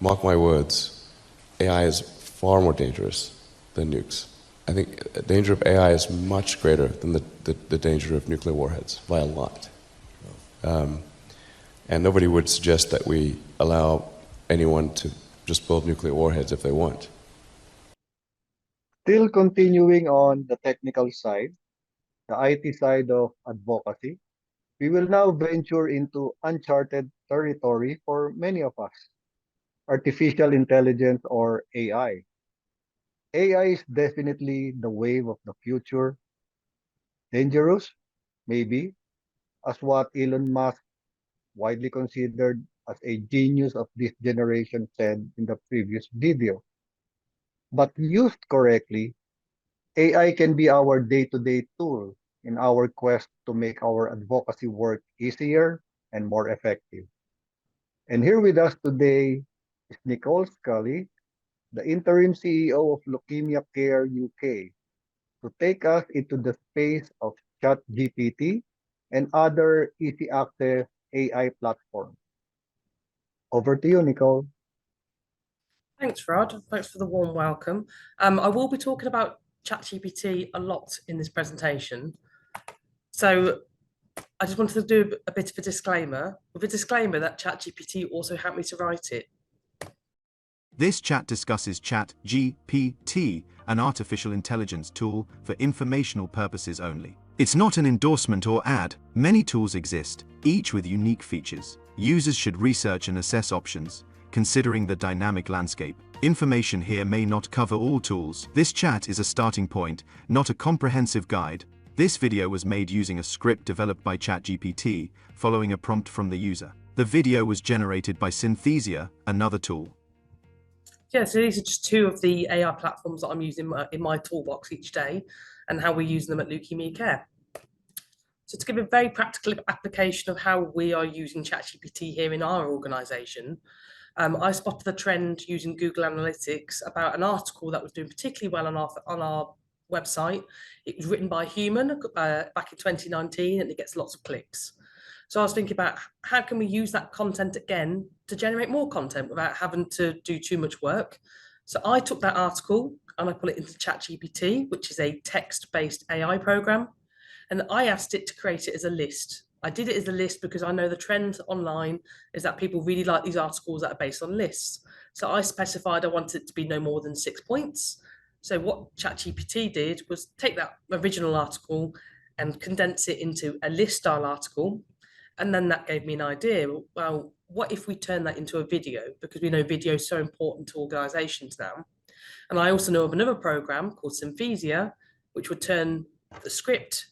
mark my words, AI is far more dangerous than nukes. I think the danger of AI is much greater than the danger of nuclear warheads by a lot. And nobody would suggest that we allow anyone to just build nuclear warheads if they want. Still continuing on the technical side, the IT side of advocacy, we will now venture into uncharted territory for many of us, artificial intelligence or AI. AI is definitely the wave of the future. Dangerous, maybe, as what Elon Musk, widely considered as a genius of this generation, said in the previous video. But used correctly, AI can be our day-to-day tool in our quest to make our advocacy work easier and more effective. And here with us today is Nicole Scully, the interim CEO of Leukemia Care UK, to take us into the space of ChatGPT and other easy access AI platforms. Over to you, Nicole. Thanks, Rod. Thanks for the warm welcome. I will be talking about ChatGPT a lot in this presentation. So I just wanted to do a bit of a disclaimer, with a disclaimer that ChatGPT also helped me to write it. This chat discusses ChatGPT, an artificial intelligence tool for informational purposes only. It's not an endorsement or ad. Many tools exist, each with unique features. Users should research and assess options, considering the dynamic landscape. Information here may not cover all tools. This chat is a starting point, not a comprehensive guide. This video was made using a script developed by ChatGPT, following a prompt from the user. The video was generated by Synthesia, another tool. Yeah, so these are just two of the AI platforms that I'm using in my toolbox each day and how we're using them at Leukemia Care. So to give a very practical application of how we are using ChatGPT here in our organisation, I spotted the trend using Google Analytics about an article that was doing particularly well on our website. It was written by a human back in 2019 and it gets lots of clicks. So I was thinking about how can we use that content again to generate more content without having to do too much work. So I took that article and I put it into ChatGPT, which is a text-based AI program. And I asked it to create it as a list. I did it as a list because I know the trend online is that people really like these articles that are based on lists. So I specified I wanted it to be no more than 6 points. So what ChatGPT did was take that original article and condense it into a list style article. And then that gave me an idea. Well, what if we turn that into a video? Because we know video is so important to organizations now. And I also know of another program called Synthesia, which would turn the script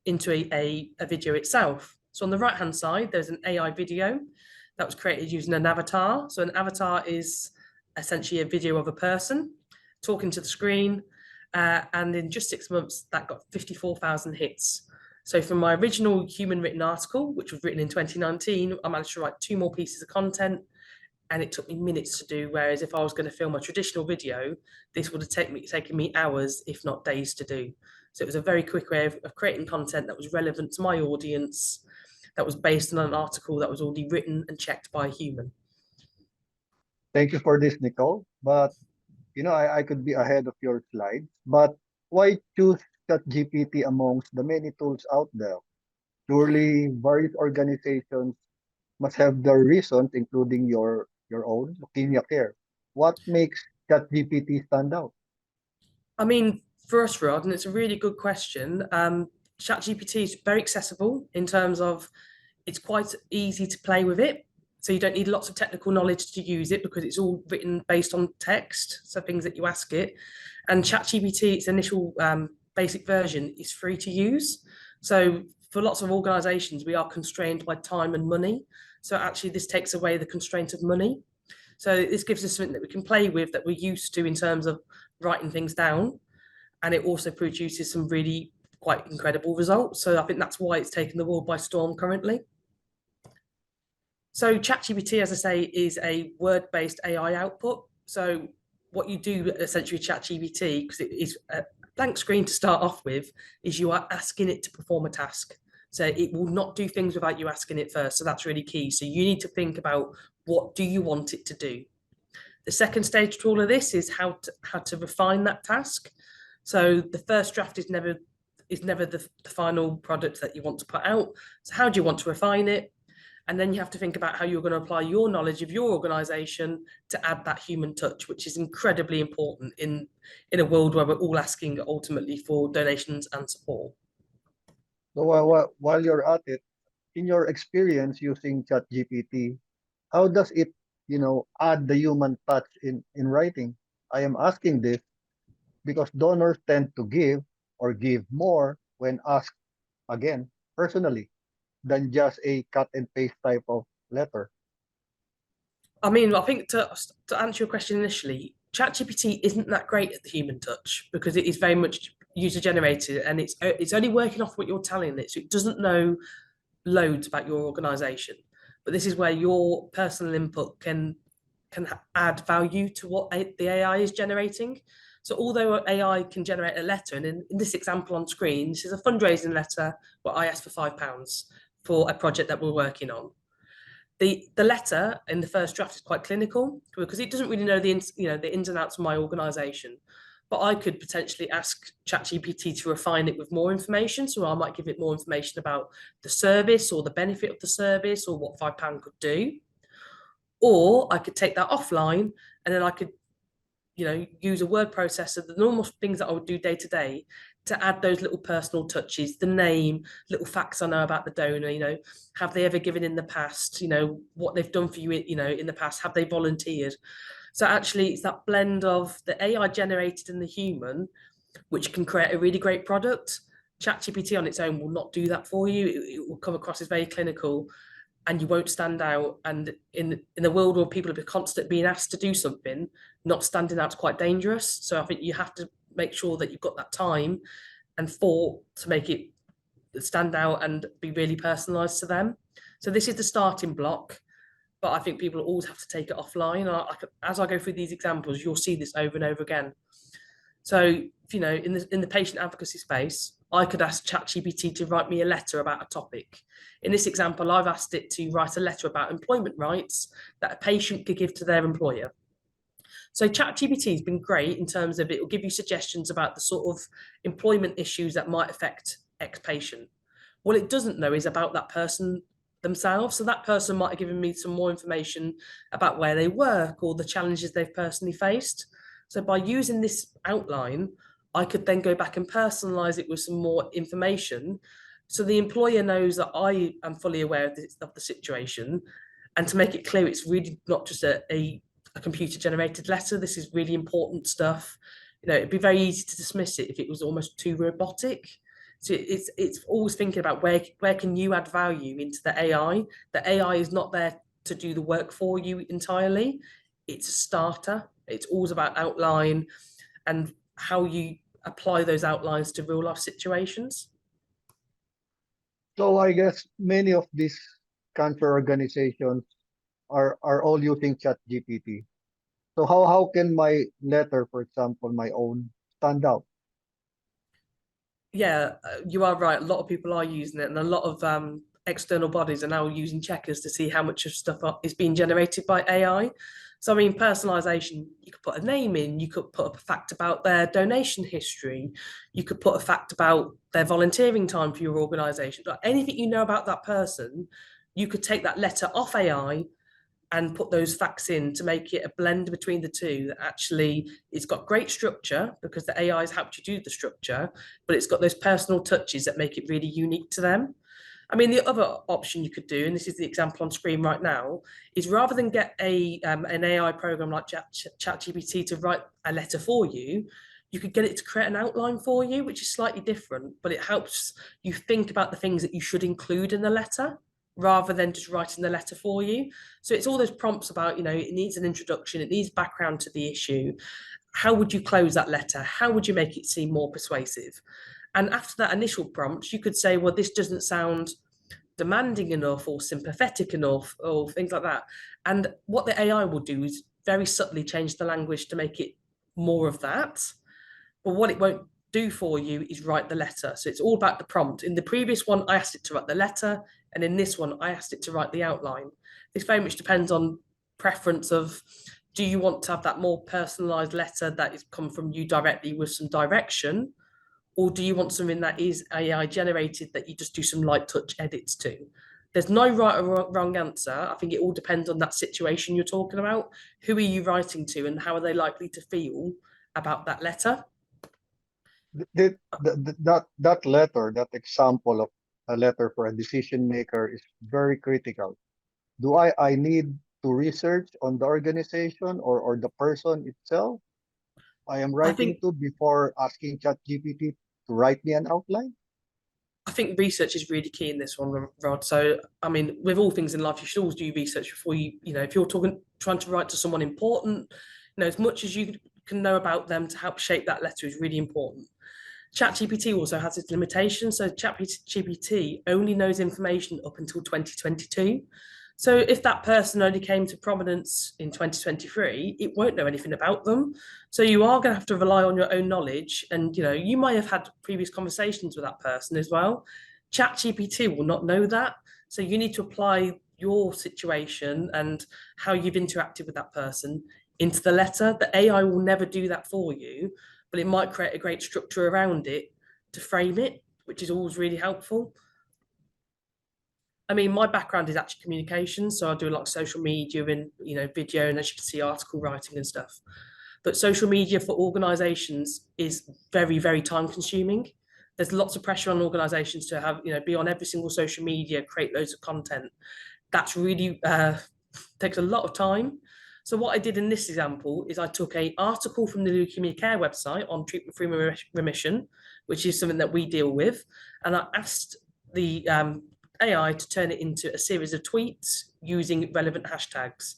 into a video itself. So on the right-hand side, there's an AI video that was created using an avatar. So an avatar is essentially a video of a person talking to the screen. And in just 6 months, that got 54,000 hits. So from my original human written article, which was written in 2019, I managed to write 2 more pieces of content and it took me minutes to do. Whereas if I was going to film a traditional video, this would have taken me hours, if not days to do. So it was a very quick way of creating content that was relevant to my audience, that was based on an article that was already written and checked by a human. Thank you for this, Nicole. But, I could be ahead of your slides, but why choose ChatGPT amongst the many tools out there? Surely various organizations must have their reasons, including your own, Leukemia Care. What makes ChatGPT stand out? I mean, for us, Rod, and it's a really good question, ChatGPT is very accessible in terms of it's quite easy to play with it. So you don't need lots of technical knowledge to use it because it's all written based on text, so things that you ask it. And ChatGPT, its initial basic version, is free to use. So for lots of organizations, we are constrained by time and money. So actually this takes away the constraint of money. So this gives us something that we can play with that we're used to in terms of writing things down. And it also produces some really quite incredible results. So I think that's why it's taken the world by storm currently. So ChatGPT, as I say, is a word-based AI output. So what you do essentially with ChatGPT, because it is a blank screen to start off with, is you are asking it to perform a task. So it will not do things without you asking it first. So that's really key. So you need to think about what do you want it to do? The second stage to all of this is how to refine that task. So the first draft is never the final product that you want to put out. So how do you want to refine it? And then you have to think about how you're going to apply your knowledge of your organization to add that human touch, which is incredibly important in a world where we're all asking ultimately for donations and support. So while you're at it, in your experience using ChatGPT, how does it, add the human touch in writing? I am asking this because donors tend to give or give more when asked again personally than just a cut and paste type of letter. I mean, I think to answer your question initially, ChatGPT isn't that great at the human touch because it is very much user generated, and it's only working off what you're telling it, so it doesn't know loads about your organization. But this is where your personal input can add value to what the AI is generating. So although AI can generate a letter, and in this example on screen, this is a fundraising letter where I asked for £5 for a project that we're working on. The letter in the first draft is quite clinical because it doesn't really know the ins and outs of my organisation. But I could potentially ask ChatGPT to refine it with more information. So I might give it more information about the service or the benefit of the service or what £5 could do. Or I could take that offline and then I could, use a word processor, the normal things that I would do day to day, to add those little personal touches, the name, little facts I know about the donor, have they ever given in the past, what they've done for you, in the past, have they volunteered? So actually it's that blend of the AI generated and the human, which can create a really great product. ChatGPT on its own will not do that for you. It will come across as very clinical and you won't stand out. And in the world where people are constantly being asked to do something, not standing out is quite dangerous. So I think you have to make sure that you've got that time and thought to make it stand out and be really personalized to them. So this is the starting block, but I think people always have to take it offline. As I go through these examples, you'll see this over and over again. So, in the patient advocacy space, I could ask ChatGPT to write me a letter about a topic. In this example, I've asked it to write a letter about employment rights that a patient could give to their employer. So ChatGPT has been great in terms of it will give you suggestions about the sort of employment issues that might affect ex-patient. What it doesn't know is about that person themselves. So that person might have given me some more information about where they work or the challenges they've personally faced. So by using this outline, I could then go back and personalize it with some more information. So the employer knows that I am fully aware of the situation. And to make it clear, it's really not just a computer generated letter. This is really important stuff. It'd be very easy to dismiss it if it was almost too robotic. So it's always thinking about where can you add value into the AI. The AI is not there to do the work for you entirely. It's a starter. It's always about outline and how you apply those outlines to real life situations. So I guess many of these cancer organizations are all using ChatGPT. So how can my letter, for example, my own, stand out? Yeah, you are right. A lot of people are using it, and a lot of external bodies are now using checkers to see how much of stuff is being generated by AI. So, I mean, personalization, you could put a name in, you could put a fact about their donation history, you could put a fact about their volunteering time for your organization. Like anything you know about that person, you could take that letter off AI and put those facts in to make it a blend between the two that actually it's got great structure because the AI has helped you do the structure, but it's got those personal touches that make it really unique to them. I mean, the other option you could do, and this is the example on screen right now, is rather than get an AI program like ChatGPT to write a letter for you, you could get it to create an outline for you, which is slightly different, but it helps you think about the things that you should include in the letter, rather than just writing the letter for you. So it's all those prompts about, it needs an introduction, it needs background to the issue. How would you close that letter? How would you make it seem more persuasive? And after that initial prompt, you could say, well, this doesn't sound demanding enough or sympathetic enough or things like that. And what the AI will do is very subtly change the language to make it more of that. But what it won't do for you is write the letter. So it's all about the prompt. In the previous one, I asked it to write the letter. And in this one, I asked it to write the outline. This very much depends on preference of do you want to have that more personalized letter that is come from you directly with some direction? Or do you want something that is AI generated that you just do some light touch edits to? There's no right or wrong answer. I think it all depends on that situation you're talking about. Who are you writing to and how are they likely to feel about that letter? That letter, that example of a letter for a decision maker is very critical. Do I need to research on the organization or the person itself I am I writing think to before asking ChatGPT to write me an outline? I think research is really key in this one, Rod. So, I mean, with all things in life, you should always do research before if you're trying to write to someone important, as much as you can know about them to help shape that letter is really important. ChatGPT also has its limitations. So ChatGPT only knows information up until 2022. So if that person only came to prominence in 2023, it won't know anything about them. So you are going to have to rely on your own knowledge. And, you might have had previous conversations with that person as well. ChatGPT will not know that. So you need to apply your situation and how you've interacted with that person into the letter. The AI will never do that for you, but it might create a great structure around it to frame it, which is always really helpful. I mean, my background is actually communications, so I do a lot of social media and video, and as you can see, article writing and stuff. But social media for organisations is very, very time consuming. There's lots of pressure on organisations to have be on every single social media, create loads of content. That's really takes a lot of time. So what I did in this example is I took an article from the Leukemia Care website on treatment-free remission, which is something that we deal with, and I asked the AI to turn it into a series of tweets using relevant hashtags.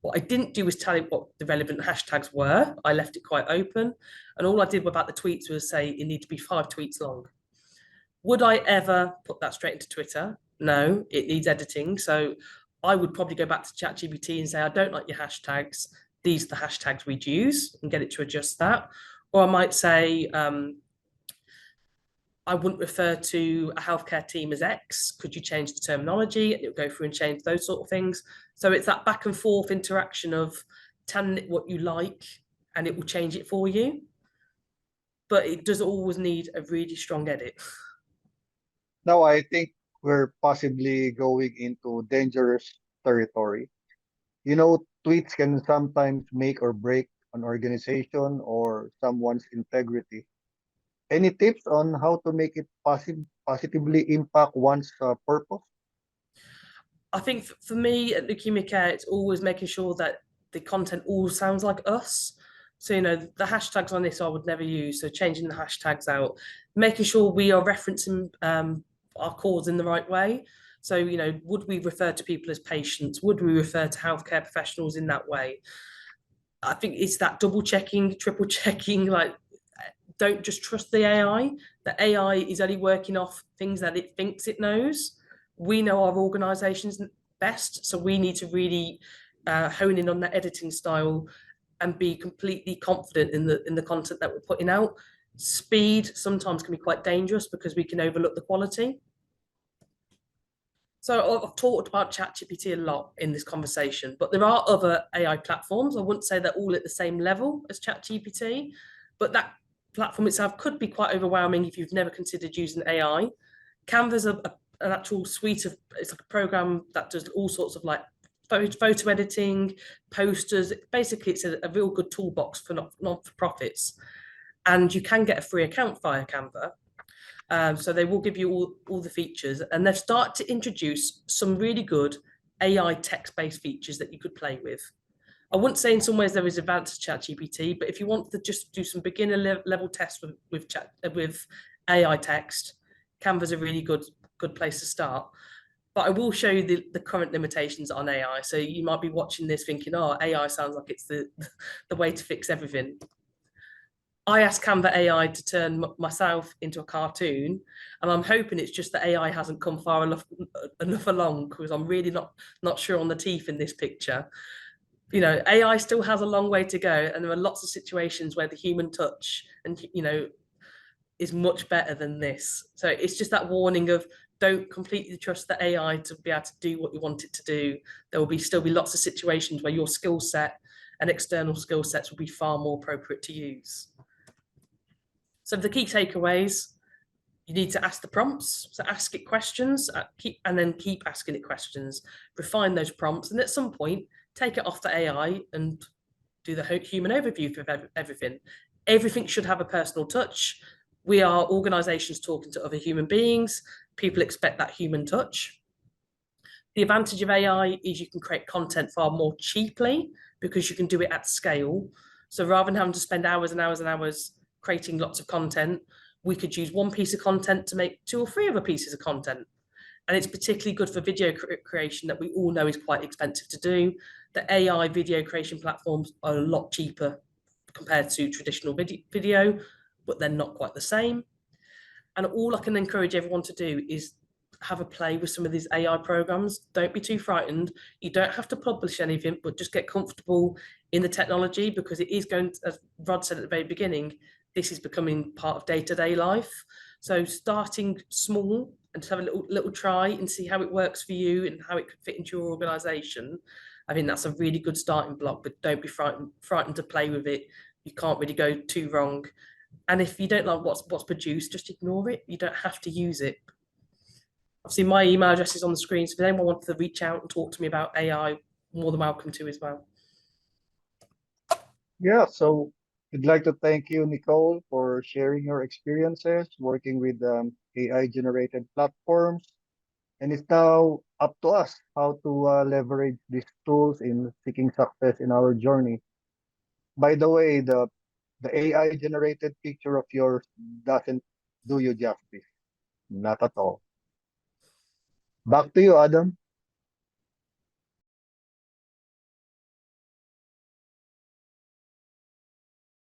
What I didn't do was tell it what the relevant hashtags were. I left it quite open. And all I did about the tweets was say it needed to be 5 tweets long. Would I ever put that straight into Twitter? No, it needs editing. So I would probably go back to ChatGPT and say, I don't like your hashtags. These are the hashtags we'd use, and get it to adjust that. Or I might say, I wouldn't refer to a healthcare team as X. Could you change the terminology? And it'll go through and change those sort of things. So it's that back and forth interaction of telling it what you like and it will change it for you. But it does always need a really strong edit. Now I think we're possibly going into dangerous territory. Tweets can sometimes make or break an organization or someone's integrity. Any tips on how to make it positively impact one's purpose? I think for me at Leukemia Care, it's always making sure that the content all sounds like us. So, the hashtags on this I would never use. So changing the hashtags out, making sure we are referencing our cause in the right way. So, would we refer to people as patients? Would we refer to healthcare professionals in that way? I think it's that double checking, triple checking, don't just trust the AI. The AI is only working off things that it thinks it knows. We know our organizations best, so we need to really hone in on that editing style and be completely confident in the content that we're putting out. Speed sometimes can be quite dangerous because we can overlook the quality. So I've talked about ChatGPT a lot in this conversation, but there are other AI platforms. I wouldn't say they're all at the same level as ChatGPT, but that platform itself could be quite overwhelming if you've never considered using AI. Canva's an actual suite of, it's like a program that does all sorts of photo editing, posters. Basically, it's a real good toolbox for not-for-profits. And you can get a free account via Canva. So they will give you all the features, and they've started to introduce some really good AI text-based features that you could play with. I wouldn't say in some ways there is advanced ChatGPT, but if you want to just do some beginner level tests with AI text, Canva's a really good place to start. But I will show you the current limitations on AI. So you might be watching this thinking, oh, AI sounds like it's the way to fix everything. I asked Canva AI to turn myself into a cartoon, and I'm hoping it's just that AI hasn't come far enough along, because I'm really not sure on the teeth in this picture. AI still has a long way to go, and there are lots of situations where the human touch and is much better than this. So it's just that warning of don't completely trust the AI to be able to do what you want it to do. There will still be lots of situations where your skill set and external skill sets will be far more appropriate to use. So the key takeaways, you need to ask the prompts, so ask it questions, and then keep asking it questions, refine those prompts, and at some point, take it off the AI and do the human overview for everything. Everything should have a personal touch. We are organizations talking to other human beings. People expect that human touch. The advantage of AI is you can create content far more cheaply because you can do it at scale. So rather than having to spend hours and hours and hours creating lots of content, we could use one piece of content to make 2 or 3 other pieces of content. And it's particularly good for video creation that we all know is quite expensive to do. The AI video creation platforms are a lot cheaper compared to traditional video, but they're not quite the same. And all I can encourage everyone to do is have a play with some of these AI programs. Don't be too frightened. You don't have to publish anything, but just get comfortable in the technology, because it is going to, as Rod said at the very beginning, this is becoming part of day-to-day life. So starting small and just have a little try and see how it works for you and how it could fit into your organization. I think that's a really good starting block, but don't be frightened to play with it. You can't really go too wrong. And if you don't like what's produced, just ignore it. You don't have to use it. Obviously, my email address is on the screen, so if anyone wants to reach out and talk to me about AI, more than welcome to as well. Yeah, so I'd like to thank you, Nicole, for sharing your experiences working with AI-generated platforms. And it's now up to us how to leverage these tools in seeking success in our journey. By the way, the AI-generated picture of yours doesn't do you justice. Not at all. Back to you, Adam.